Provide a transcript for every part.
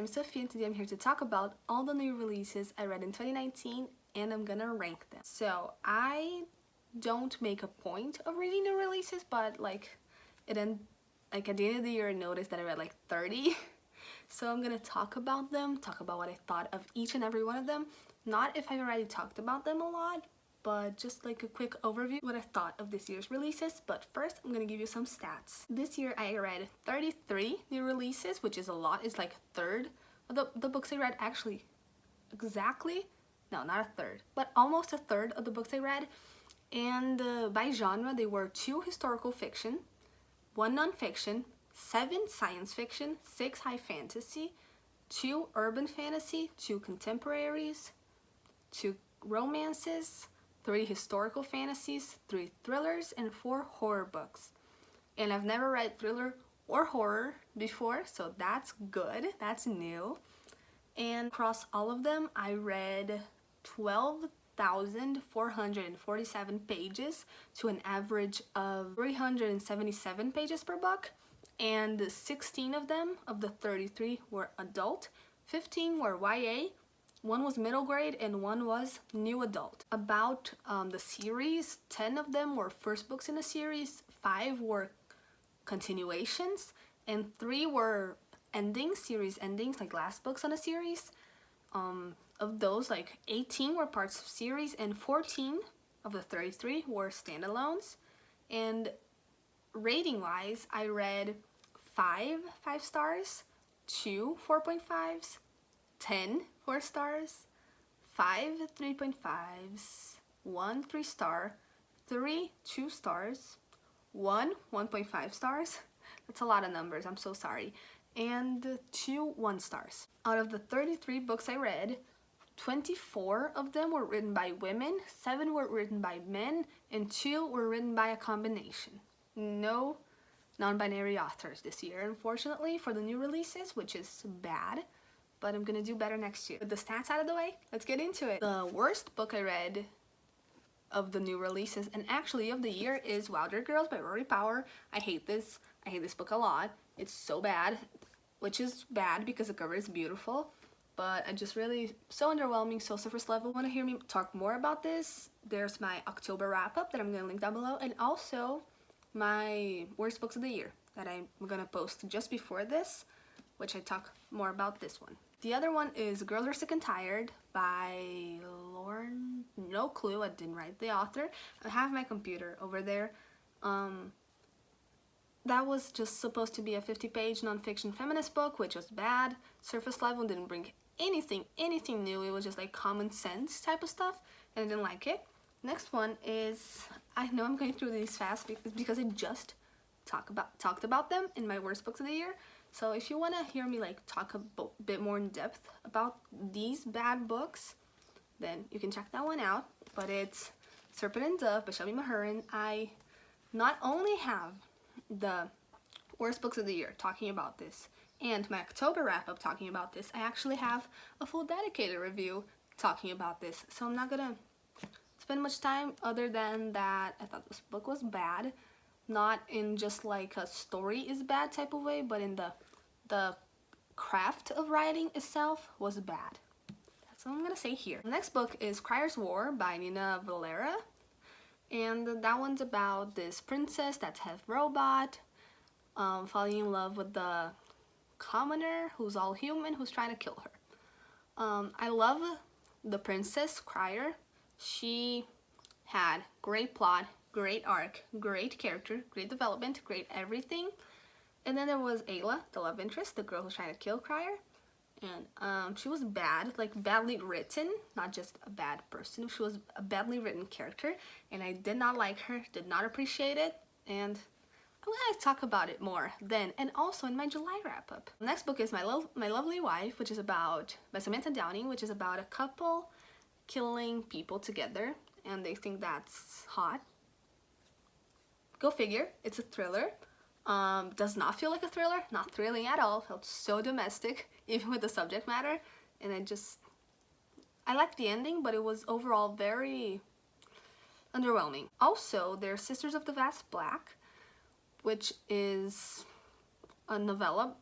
I'm Sophie and today I'm here to talk about all the new releases I read in 2019 and I'm gonna rank them. So I don't make a point of reading new releases, but at the end of the year I noticed that I read like 30. So I'm gonna talk about them, talk about what I thought of each and every one of them. Not if I've already talked about them a lot, but just like a quick overview what I thought of this year's releases. But first I'm gonna give you some stats. This year I read 33 new releases, which is a lot. It's like a third of the books I read, actually exactly, no, not a third, but almost a third of the books I read. And by genre they were 2 historical fiction, 1 nonfiction, 7 science fiction, 6 high fantasy, 2 urban fantasy, 2 contemporaries, 2 romances, 3 historical fantasies, 3 thrillers, and 4 horror books. And I've never read thriller or horror before, so that's good, that's new. And across all of them, I read 12,447 pages to an average of 377 pages per book. And 16 of them, of the 33, were adult, 15 were YA, 1 was middle grade, and 1 was new adult. About the series, 10 of them were first books in a series, 5 were continuations, and 3 were endings, series endings, like last books on a series. Of those, like 18 were parts of series, and 14 of the 33 were standalones. And rating wise, I read 5 stars, 2 4.5s, 10 4 stars, 5 3.5s, 1 3 star, 3 2 stars, 1 1.5 stars. That's a lot of numbers, I'm so sorry. And 2 1 stars. Out of the 33 books I read, 24 of them were written by women, 7 were written by men, and 2 were written by a combination. No non-binary authors this year, unfortunately, for the new releases, which is bad, but I'm gonna do better next year. With the stats out of the way, let's get into it. The worst book I read of the new releases, and actually of the year, is Wilder Girls by Rory Power. I hate this book a lot. It's so bad, which is bad because the cover is beautiful, but I just really, so underwhelming, so surface level. Want to hear me talk more about this? There's my October wrap-up that I'm gonna link down below, and also my worst books of the year that I'm gonna post just before this, which I talk more about this one. The other one is Girls Are Sick and Tired by Lauren, no clue, I didn't write the author. I have my computer over there. That was just supposed to be a 50-page nonfiction feminist book, which was bad, surface level, didn't bring anything new. It was just like common sense type of stuff, and I didn't like it. Next one is, I know I'm going through these fast because I just talked about them in my worst books of the year. So if you want to hear me like talk a bit more in depth about these bad books, then you can check that one out. But it's Serpent and Dove by Shelby Mahurin. I not only have the worst books of the year talking about this and my October wrap-up talking about this, I actually have a full dedicated review talking about this. So I'm not gonna spend much time other than that I thought this book was bad, not in just like a story is bad type of way, but in the craft of writing itself was bad. That's what I'm gonna say here. The next book is Crier's War by Nina Valera, and that one's about this princess that's half robot, falling in love with the commoner who's all human, who's trying to kill her. I love the princess Crier. She had great plot, great arc, great character, great development, great everything. And then there was Ayla, the love interest, the girl who's trying to kill Crier. And she was bad, like badly written, not just a bad person. She was a badly written character, and I did not like her, did not appreciate it, and I'm gonna talk about it more then, and also in my July wrap-up. The next book is My Lovely Wife, which is by Samantha Downing, which is about a couple killing people together, and they think that's hot. Go figure, it's a thriller. Does not feel like a thriller, not thrilling at all, felt so domestic, even with the subject matter, and I liked the ending, but it was overall very underwhelming. Also, there's Sisters of the Vast Black, which is a novella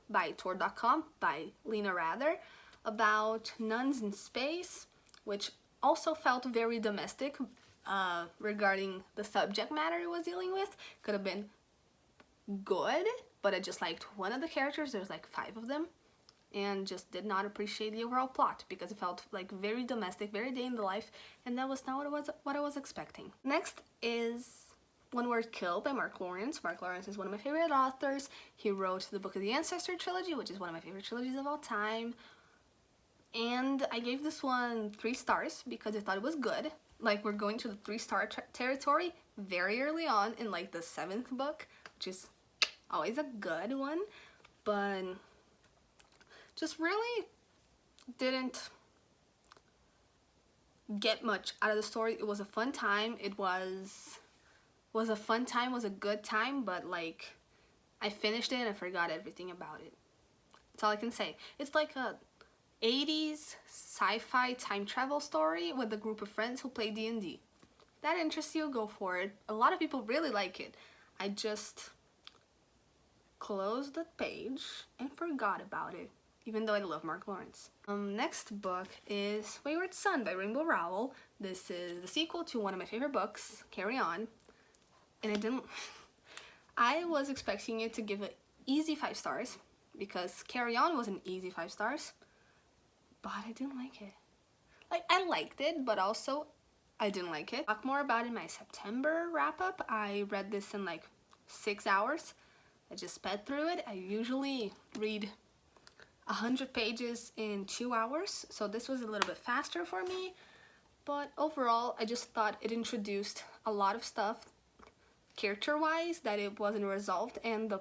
by Tor.com by Lena Rather about nuns in space, which also felt very domestic regarding the subject matter it was dealing with. Could have been good, but I just liked one of the characters. There's like 5 of them, and just did not appreciate the overall plot because it felt like very domestic, very day in the life, and that was not what I was expecting. Next is One Word Kill by Mark Lawrence. Mark Lawrence is one of my favorite authors. He wrote the Book of the Ancestor trilogy, which is one of my favorite trilogies of all time. And I gave this one 3 stars because I thought it was good. Like, we're going to the 3-star territory very early on in like the 7th book, which is always a good one, but just really didn't get much out of the story. It was a fun time. It was a fun time, was a good time, but like I finished it and I forgot everything about it. That's all I can say. It's like a 80s sci-fi time travel story with a group of friends who play D&D. If that interests you, go for it. A lot of people really like it. I just closed the page and forgot about it, even though I love Mark Lawrence. Next book is Wayward Son by Rainbow Rowell. This is the sequel to one of my favorite books, Carry On. And I was expecting it to give an easy 5 stars because Carry On was an easy 5 stars, but I didn't like it. Like, I liked it, but also I didn't like it. I'll talk more about it in my September wrap-up. I read this in like 6 hours. I just sped through it. I usually read 100 pages in 2 hours, so this was a little bit faster for me. But overall, I just thought it introduced a lot of stuff character-wise that it wasn't resolved, and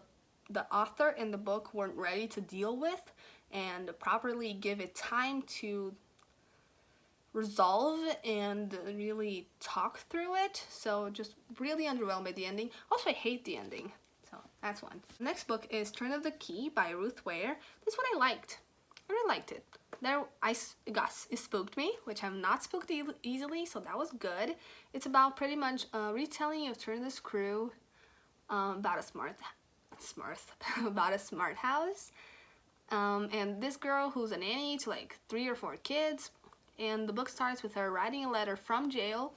the author and the book weren't ready to deal with and properly give it time to resolve and really talk through it. So just really underwhelmed by the ending. Also, I hate the ending, so that's one. The next book is Turn of the Key by Ruth Ware. This one I liked. I really liked it. It spooked me, which I'm not spooked easily, so that was good. It's about pretty much a retelling of Turn of the Screw, about a smart house, and this girl who's a nanny to like 3 or 4 kids, and the book starts with her writing a letter from jail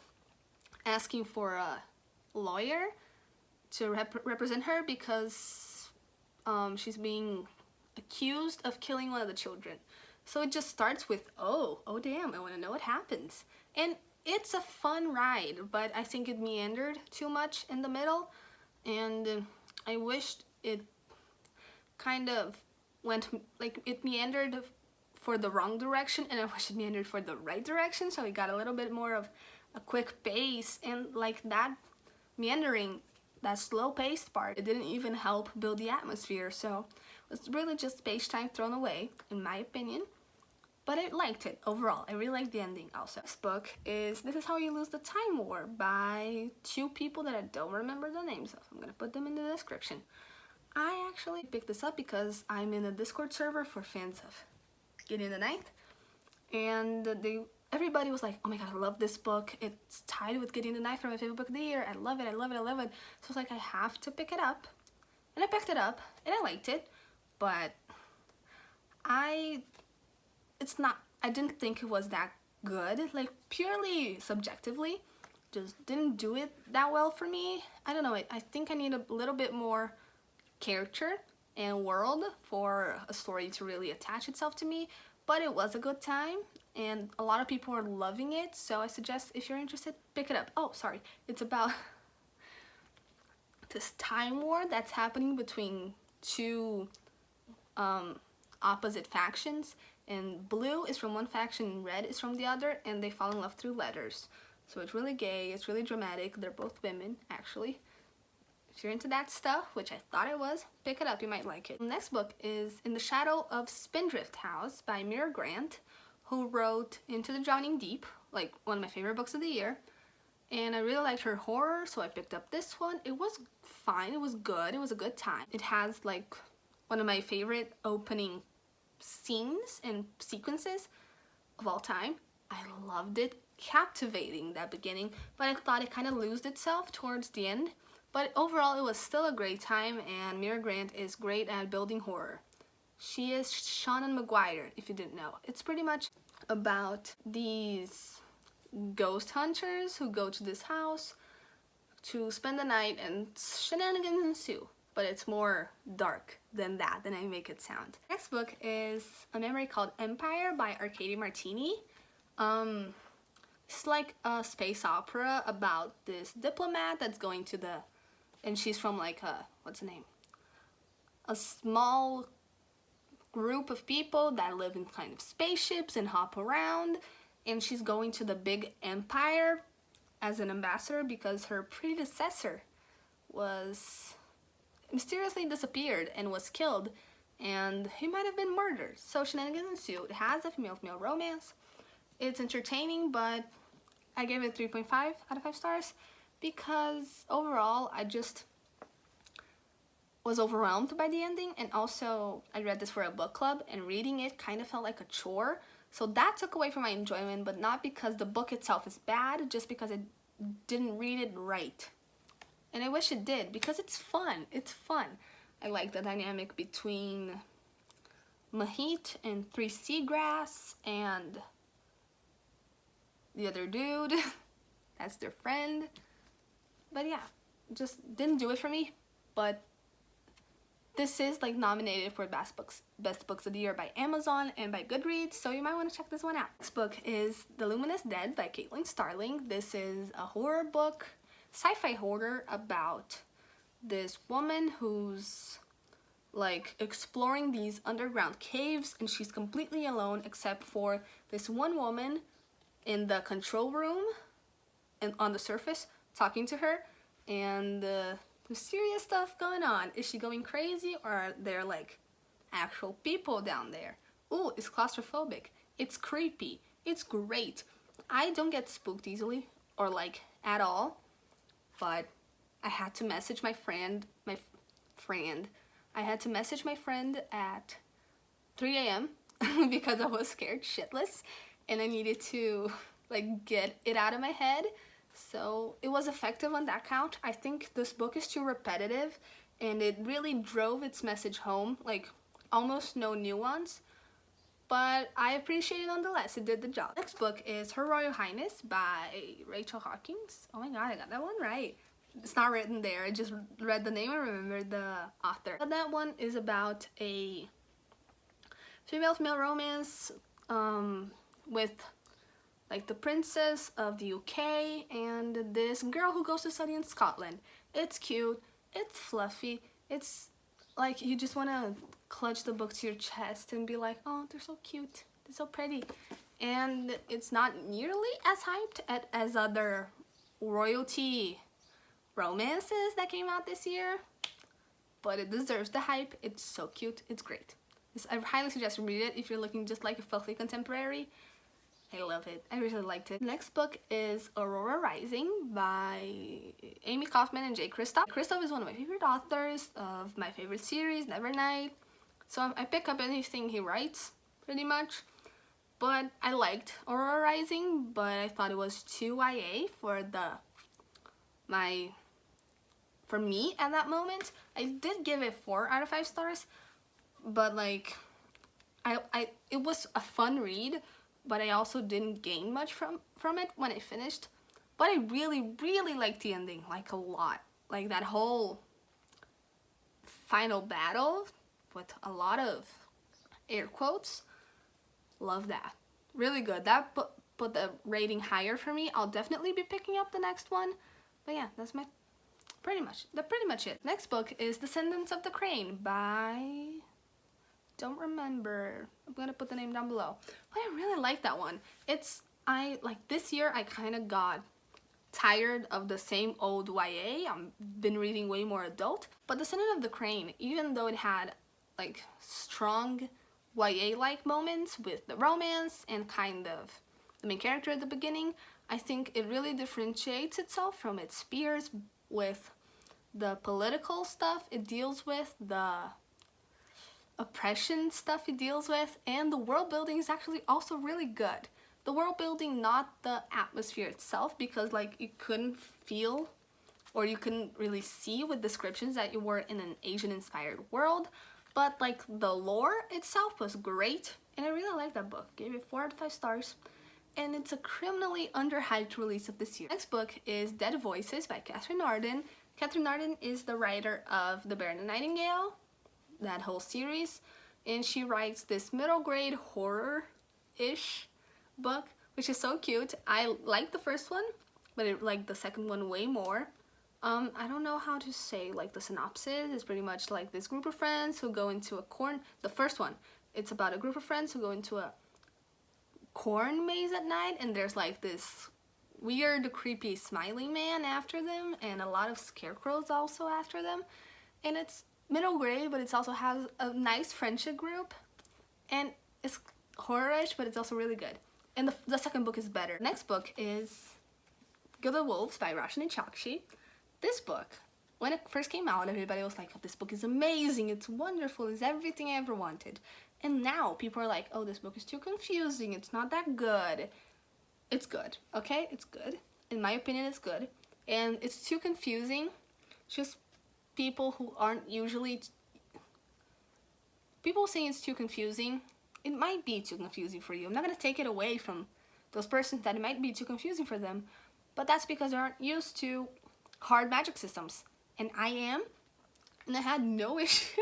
asking for a lawyer to represent her because she's being accused of killing one of the children. So it just starts with, oh damn, I want to know what happens. And it's a fun ride, but I think it meandered too much in the middle, and I wished it kind of went, like, it meandered for the wrong direction, and I wish it meandered for the right direction, so it got a little bit more of a quick pace, and like that meandering, that slow-paced part, it didn't even help build the atmosphere, so it's really just page time thrown away, in my opinion. But I liked it overall. I really liked the ending also. This book is This Is How You Lose the Time War by 2 people that I don't remember the names of. I'm gonna put them in the description. I actually picked this up because I'm in a Discord server for fans of Gideon the Ninth, and everybody was like, oh my god, I love this book. It's tied with Gideon the Ninth for my favorite book of the year. I love it, I love it, I love it. So I was like, I have to pick it up. And I picked it up, and I liked it, but I didn't think it was that good, like purely subjectively, just didn't do it that well for me. I don't know, I think I need a little bit more character and world for a story to really attach itself to me, but it was a good time, and a lot of people are loving it, so I suggest if you're interested, pick it up. Oh, sorry, it's about this time war that's happening between 2 opposite factions, and blue is from one faction and red is from the other, and they fall in love through letters. So it's really gay, it's really dramatic. They're both women, actually. If you're into that stuff, which I thought I was, pick it up, you might like it. The next book is In the Shadow of Spindrift House by Mira Grant, who wrote Into the Drowning Deep, like one of my favorite books of the year. And I really liked her horror, so I picked up this one. It was fine, it was good, it was a good time. It has like one of my favorite opening scenes and sequences of all time. I loved it, captivating that beginning, but I thought it kind of lost itself towards the end. But overall, it was still a great time, and Mira Grant is great at building horror. She is Shannon McGuire, if you didn't know. It's pretty much about these ghost hunters who go to this house to spend the night and shenanigans ensue. But it's more dark than that, than I make it sound. Next book is a memory called Empire by Arcady Martini. It's like a space opera about this diplomat that's going to the, and she's from like a, what's the name? A small group of people that live in kind of spaceships and hop around, and she's going to the big empire as an ambassador because her predecessor was mysteriously disappeared and was killed, and he might have been murdered. So shenanigans ensue. It has a female-female romance. It's entertaining, but I gave it 3.5 out of 5 stars because overall I just was overwhelmed by the ending, and also I read this for a book club and reading it kind of felt like a chore. So that took away from my enjoyment, but not because the book itself is bad, just because I didn't read it right. And I wish it did because it's fun. It's fun. I like the dynamic between Mahit and 3 Seagrass and the other dude. That's their friend. But yeah, just didn't do it for me. But this is like nominated for best books of the year by Amazon and by Goodreads, so you might want to check this one out. Next book is The Luminous Dead by Caitlin Starling. This is a horror book, sci-fi horror about this woman who's like exploring these underground caves, and she's completely alone except for this one woman in the control room and on the surface talking to her, and mysterious stuff going on. Is she going crazy, or are there like actual people down there? Ooh, it's claustrophobic. It's creepy. It's great. I don't get spooked easily or like at all, but I had to message my friend, I had to message my friend at 3 a.m. because I was scared shitless and I needed to like get it out of my head. So it was effective on that count. I think this book is too repetitive and it really drove its message home, like almost no nuance, but I appreciate it nonetheless. It did the job. Next book is Her Royal Highness by Rachel Hawkins. Oh my god, I got that one right. It's not written there, I just read the name and remembered the author. But that one is about a female-female romance with like the princess of the UK and this girl who goes to study in Scotland. It's cute, it's fluffy, it's like you just want to clutch the book to your chest and be like, oh, they're so cute, they're so pretty. And it's not nearly as hyped as other royalty romances that came out this year, but it deserves the hype. It's so cute, it's great. I highly suggest you read it if you're looking just like a filthy contemporary. I love it. I really liked it. Next book is Aurora Rising by Amy Kaufman and Jay Kristoff. Kristoff is one of my favorite authors of my favorite series, Nevernight. So I pick up anything he writes, pretty much. But I liked Aurora Rising, but I thought it was too YA for me at that moment. I did give it 4 out of 5 stars, but like it was a fun read, but I also didn't gain much from it when I finished. But I really liked the ending, like a lot. Like that whole final battle with a lot of air quotes. Love that. Really good. That put the rating higher for me. I'll definitely be picking up the next one. But yeah, that's pretty much it. Next book is Descendants of the Crane by, don't remember, I'm gonna put the name down below, but I really like that one. This year I kind of got tired of the same old YA. I've been reading way more adult, but Descendant of the Crane, even though it had like strong YA-like moments with the romance and kind of the main character at the beginning, I think it really differentiates itself from its peers with the political stuff it deals with, the oppression stuff it deals with, and the world building is actually also really good. The world building, not the atmosphere itself, because like you couldn't feel or you couldn't really see with descriptions that you were in an Asian inspired world, but like the lore itself was great, and I really liked that book. Gave it 4 out of 5 stars. And it's a criminally underhyped release of this year. Next book is Dead Voices by Catherine Arden. Catherine Arden is the writer of The Bear and the Nightingale, that whole series, and she writes this middle grade horror-ish book, which is so cute. I like the first one, but I like the second one way more. I don't know how to say like the synopsis. It's pretty much like this group of friends who go into a corn. The first one, it's about a group of friends who go into a corn maze at night, and there's like this weird, creepy, smiling man after them, and a lot of scarecrows also after them. And it's middle grade, but it also has a nice friendship group, and it's horror-ish, but it's also really good. And the second book is better. Next book is Gilded Wolves by Roshani Chokshi. This book, when it first came out, everybody was like, oh, this book is amazing, it's wonderful, it's everything I ever wanted. And now people are like, oh, this book is too confusing, it's not that good. It's good, okay? It's good. In my opinion, it's good. And it's too confusing. Just people who aren't usually... People saying it's too confusing, it might be too confusing for you. I'm not going to take it away from those persons that it might be too confusing for them, but that's because they aren't used to hard magic systems. And I am, and I had no issue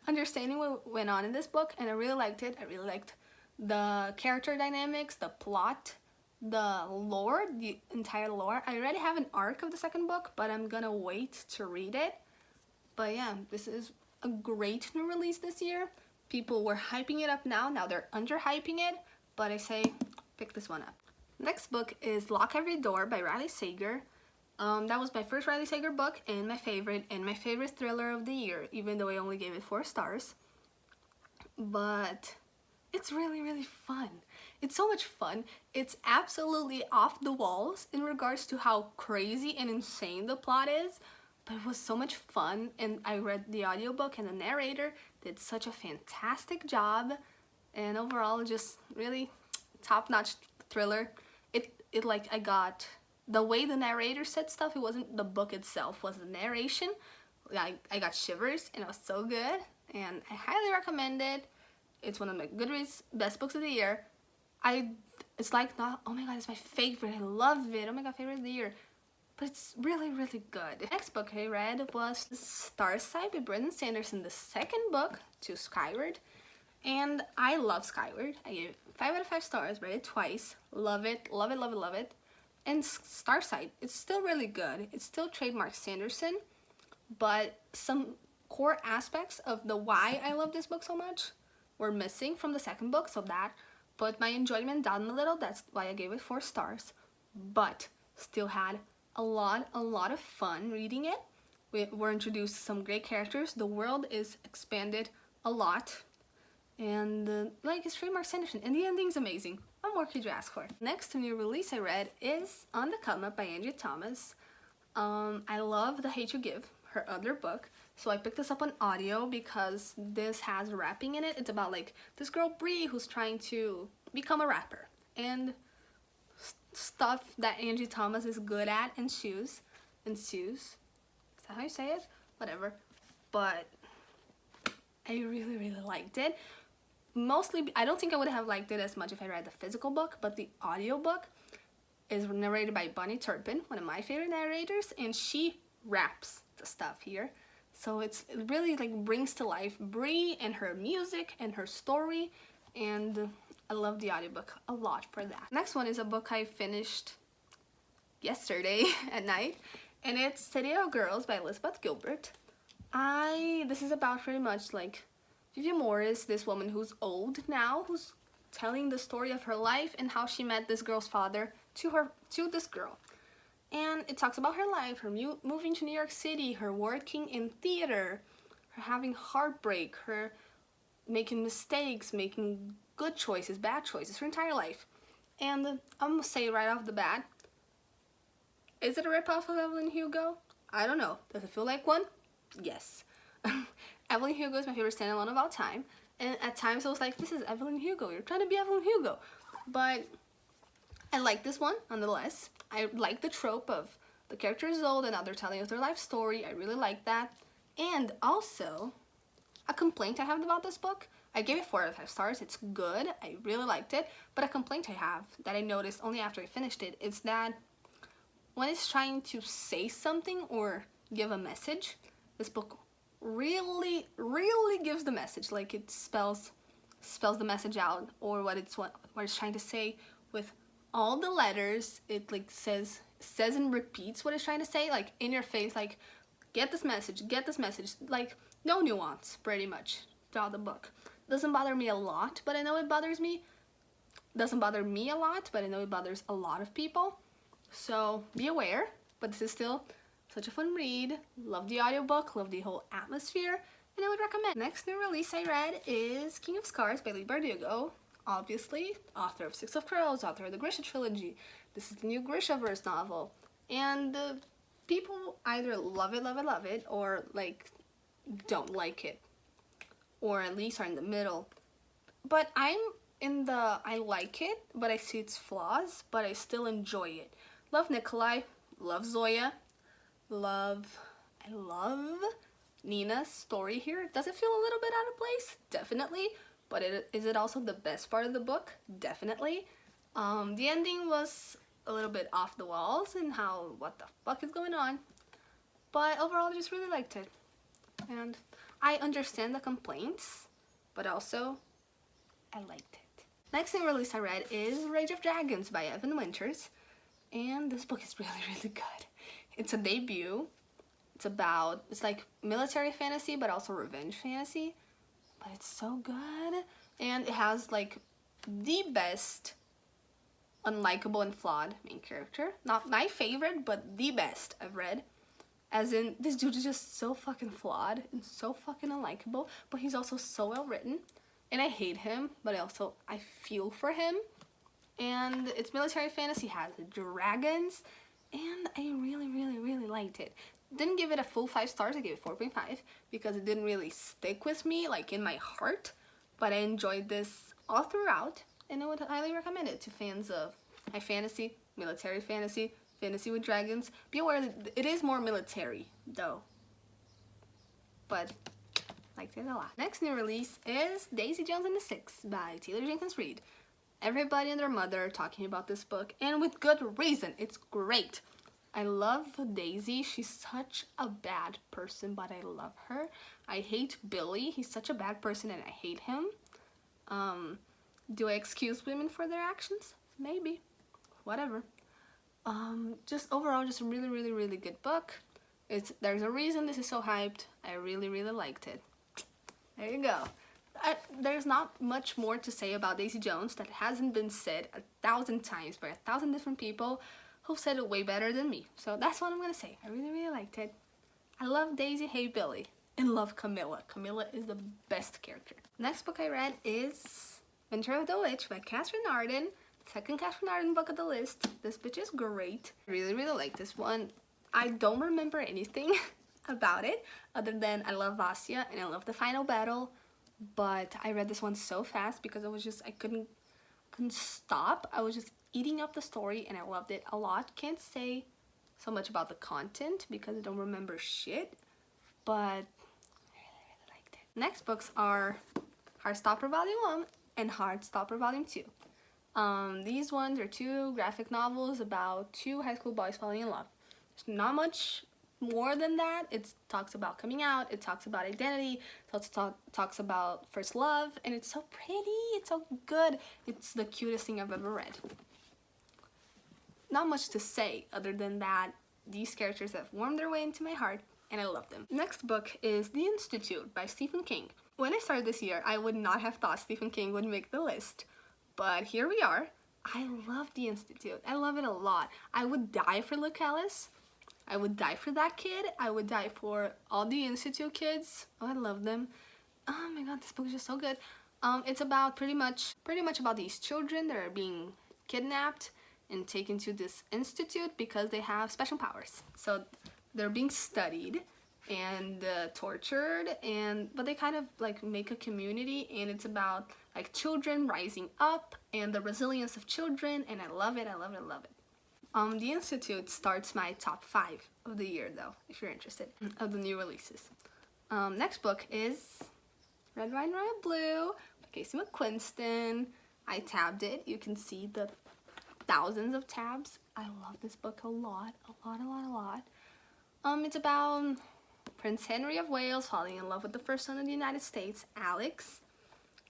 understanding what went on in this book, and I really liked it. I really liked the character dynamics, the plot, the lore, the entire lore. I already have an arc of the second book, but I'm gonna wait to read it. But yeah, this is a great new release this year. People were hyping it up now they're under-hyping it, but I say pick this one up. Next book is Lock Every Door by Riley Sager. That was my first Riley Sager book and my favorite thriller of the year, even though I only gave it 4 stars. But it's really, really fun. It's so much fun. It's absolutely off the walls in regards to how crazy and insane the plot is, but it was so much fun, and I read the audiobook, and the narrator did such a fantastic job, and overall just really top-notch thriller. It like, I got the way the narrator said stuff. It wasn't the book itself, was the narration. I got shivers, and it was so good, and I highly recommend it. It's one of my Goodreads best books of the year. It's like, not, oh my god, it's my favorite, I love it, oh my god, favorite of the year. But it's really, really good. The next book I read was Starsight by Brandon Sanderson, the second book to Skyward. And I love Skyward. I gave it 5 out of 5 stars, read it twice. Love it, love it, love it, love it. And Starsight, it's still really good. It's still trademark Sanderson, but some core aspects of the why I love this book so much were missing from the second book, so that put my enjoyment down a little. That's why I gave it 4 stars. But still had a lot of fun reading it. We were introduced to some great characters. The world is expanded a lot. And like, it's trademark Sanderson, and the ending's amazing. What more could you ask for? Next new release I read is On the Come Up by Angie Thomas. I love The Hate You Give, her other book, so I picked this up on audio because this has rapping in it. It's about like this girl Bree who's trying to become a rapper, and stuff that Angie Thomas is good at ensues. Is that how you say it? Whatever. But I really, really liked it. Mostly, I don't think I would have liked it as much if I read the physical book, but the audiobook is narrated by Bonnie Turpin, one of my favorite narrators, and she raps the stuff here. So it really like brings to life Bree and her music and her story, and I love the audiobook a lot for that. Next one is a book I finished yesterday at night, and it's City of Girls by Elizabeth Gilbert. This is about pretty much like Vivian Morris, this woman who's old now, who's telling the story of her life and how she met this girl's father to this girl. And it talks about her life, her moving to New York City, her working in theater, her having heartbreak, her making mistakes, making good choices, bad choices, her entire life. And I'm gonna say right off the bat, is it a ripoff of Evelyn Hugo? I don't know. Does it feel like one? Yes. Evelyn Hugo is my favorite standalone of all time, and at times I was like, this is Evelyn Hugo, you're trying to be Evelyn Hugo. But I like this one nonetheless. I like the trope of the character is old and now they're telling us their life story. I really like that. And also, A complaint I have about this book, I gave it 4 out of 5 stars. It's good. I really liked it. But a complaint I have that I noticed only after I finished it is that when it's trying to say something or give a message, this book really gives the message. Like it spells the message out, or what it's trying to say with all the letters. It like says and repeats what it's trying to say, like in your face, like get this message, like no nuance pretty much throughout the book. Doesn't bother me a lot, but I know it bothers me. Doesn't bother me a lot, but I know it bothers a lot of people. So be aware, but this is still such a fun read. Love the audiobook, love the whole atmosphere, and I would recommend. Next new release I read is King of Scars by Leigh Bardugo. Obviously, author of Six of Crows, author of the Grisha trilogy. This is the new Grishaverse novel. And people either love it, or like don't like it. Or at least are in the middle. But I'm in the I like it, but I see its flaws, but I still enjoy it. Love Nikolai, love Zoya, I love Nina's story here. Does it feel a little bit out of place? Definitely. But is it also the best part of the book? Definitely. The ending was a little bit off the walls and how, what the fuck is going on. But overall, I just really liked it. And I understand the complaints, but also, I liked it. Next new release I read is Rage of Dragons by Evan Winters. And this book is really good. It's a debut. It's like military fantasy, but also revenge fantasy. But it's so good. And it has like the best unlikable and flawed main character. Not my favorite, but the best I've read. As in, this dude is just so fucking flawed and so fucking unlikable, but he's also so well written. And I hate him, but I feel for him. And it's military fantasy, has dragons, and I really liked it. Didn't give it a full 5 stars, I gave it 4.5 because it didn't really stick with me, like in my heart. But I enjoyed this all throughout, and I would highly recommend it to fans of high fantasy, military fantasy, fantasy with dragons. Be aware that it is more military, though. But liked it a lot. Next new release is Daisy Jones and the Six by Taylor Jenkins Reid. Everybody and their mother talking about this book, and with good reason. It's great. I love Daisy. She's such a bad person, but I love her. I hate Billy. He's such a bad person, and I hate him. Do I excuse women for their actions? Maybe. Whatever. Just overall, just a really good book. There's a reason this is so hyped. I really liked it. There you go. There's not much more to say about Daisy Jones that hasn't been said 1,000 times by 1,000 different people who've said it way better than me. So that's what I'm gonna say. I really liked it. I love Daisy, hate Billy, and love Camilla. Camilla is the best character. Next book I read is Winter of the Witch by Catherine Arden. Second Catherine Arden book on the list. This bitch is great. I really like this one. I don't remember anything about it other than I love Vasya and I love the final battle. But I read this one so fast because I couldn't stop. I was just eating up the story and I loved it a lot. Can't say so much about the content because I don't remember shit, but I really liked it. Next books are Heartstopper Volume 1 and Heartstopper Volume 2. These ones are 2 graphic novels about 2 high school boys falling in love. There's not much more than that. It talks about coming out, it talks about identity, it talks about first love, and it's so pretty, it's so good. It's the cutest thing I've ever read. Not much to say other than that these characters have warmed their way into my heart and I love them. Next book is The Institute by Stephen King. When I started this year, I would not have thought Stephen King would make the list, but here we are. I love The Institute. I love it a lot. I would die for Luke Ellis. I would die for that kid. I would die for all the Institute kids. Oh, I love them. Oh my god, this book is just so good. It's about pretty much about these children that are being kidnapped and taken to this institute because they have special powers. So they're being studied and tortured, but they kind of like make a community, and it's about like children rising up and the resilience of children, and I love it. The Institute starts my top 5 of the year though, if you're interested, of the new releases. Next book is Red Wine Royal Blue by Casey McQuiston. I tabbed it. You can see the thousands of tabs. I love this book a lot. It's about Prince Henry of Wales falling in love with the first son of the United States, Alex.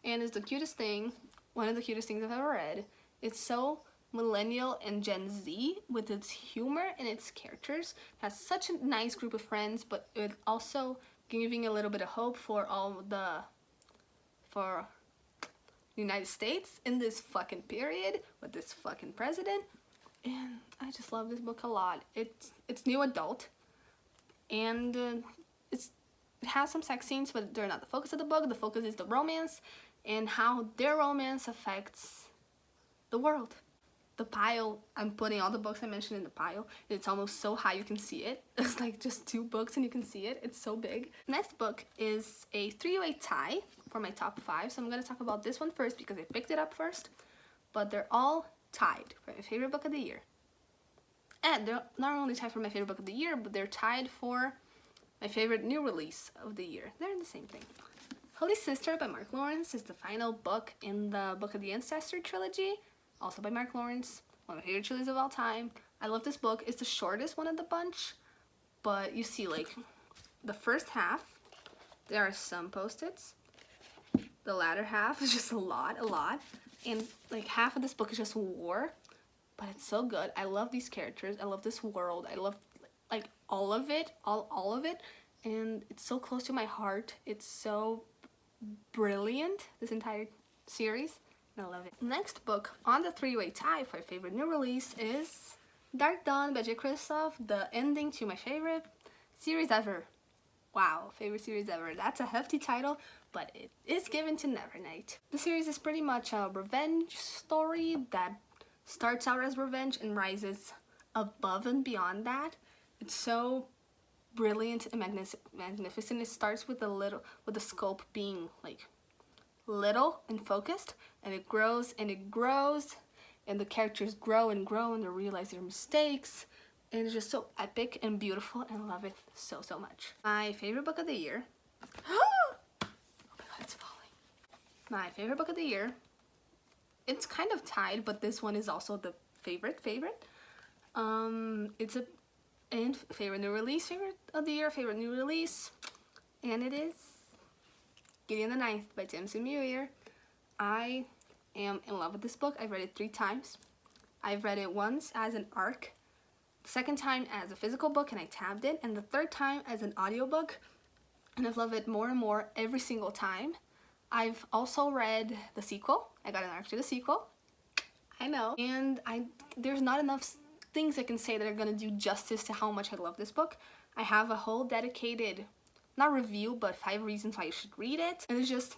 And it's the cutest thing, one of the cutest things I've ever read. It's so millennial and Gen Z with its humor and its characters. It has such a nice group of friends, but it also giving a little bit of hope for for the United States in this fucking period with this fucking president. And I just love this book a lot. It's new adult, and it has some sex scenes, but they're not the focus of the book. The focus is the romance and how their romance affects the world. The pile, I'm putting all the books I mentioned in the pile. It's almost so high you can see it. It's like just 2 books and you can see it. It's so big. Next book is a 3-way tie for my top 5. So I'm going to talk about this one first because I picked it up first. But they're all tied for my favorite book of the year. And they're not only tied for my favorite book of the year, but they're tied for my favorite new release of the year. They're the same thing. Holy Sister by Mark Lawrence is the final book in the Book of the Ancestor trilogy. Also by Mark Lawrence, one of my favorite trilogies of all time. I love this book. It's the shortest one of the bunch, but you see like the first half, there are some post-its. The latter half is just a lot. And like half of this book is just war, but it's so good. I love these characters. I love this world. I love like all of it, all of it. And it's so close to my heart. It's so brilliant, this entire series. I love it. Next book on the 3-way tie for my favorite new release is Dark Dawn by J. Kristoff, the ending to my favorite series ever. Wow, favorite series ever. That's a hefty title, but it is given to Nevernight. The series is pretty much a revenge story that starts out as revenge and rises above and beyond that. It's so brilliant and magnificent. It starts with the scope being like little and focused, and it grows and it grows, and the characters grow and grow, and they realize their mistakes, and it's just so epic and beautiful, and I love it so much. My favorite book of the year oh my god, it's falling. My favorite book of the year, it's kind of tied, but this one is also the favorite. It's a favorite new release, favorite of the year, favorite new release, and it is Gideon the Ninth by Tim Muir. I am in love with this book. I've read it 3 times. I've read it once as an arc, the second time as a physical book and I tabbed it, and the third time as an audiobook, and I've loved it more and more every single time. I've also read the sequel. I got an arc to the sequel. I know. And there's not enough things I can say that are gonna do justice to how much I love this book. I have a whole dedicated, not review, but 5 reasons why you should read it. And it just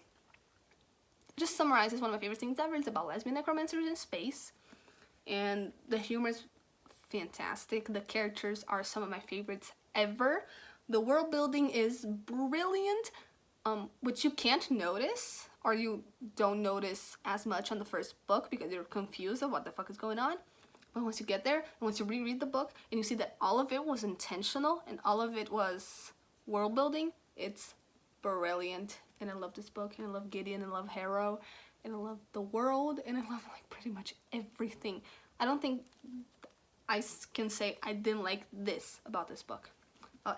summarizes one of my favorite things ever. It's about lesbian necromancers in space. And the humor is fantastic. The characters are some of my favorites ever. The world building is brilliant, which you can't notice, or you don't notice as much on the first book because you're confused of what the fuck is going on. But once you get there, and once you reread the book, and you see that all of it was intentional, and all of it was world building, it's brilliant. And I love this book, and I love Gideon, and I love Harrow, and I love the world, and I love like pretty much everything. I don't think I can say I didn't like this about this book.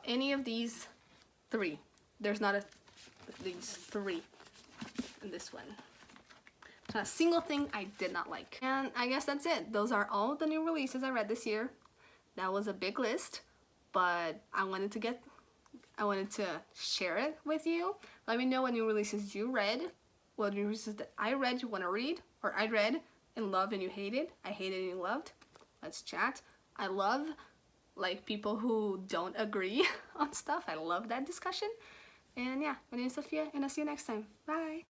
Any of these 3. There's not these 3 in this one. Not a single thing I did not like. And I guess that's it. Those are all the new releases I read this year. That was a big list, but I wanted to share it with you. Let me know what new releases you read, what new releases that I read you want to read, or I read and loved and you hated. I hated and you loved. Let's chat. I love like people who don't agree on stuff. I love that discussion. And yeah, my name is Sophia, and I'll see you next time. Bye.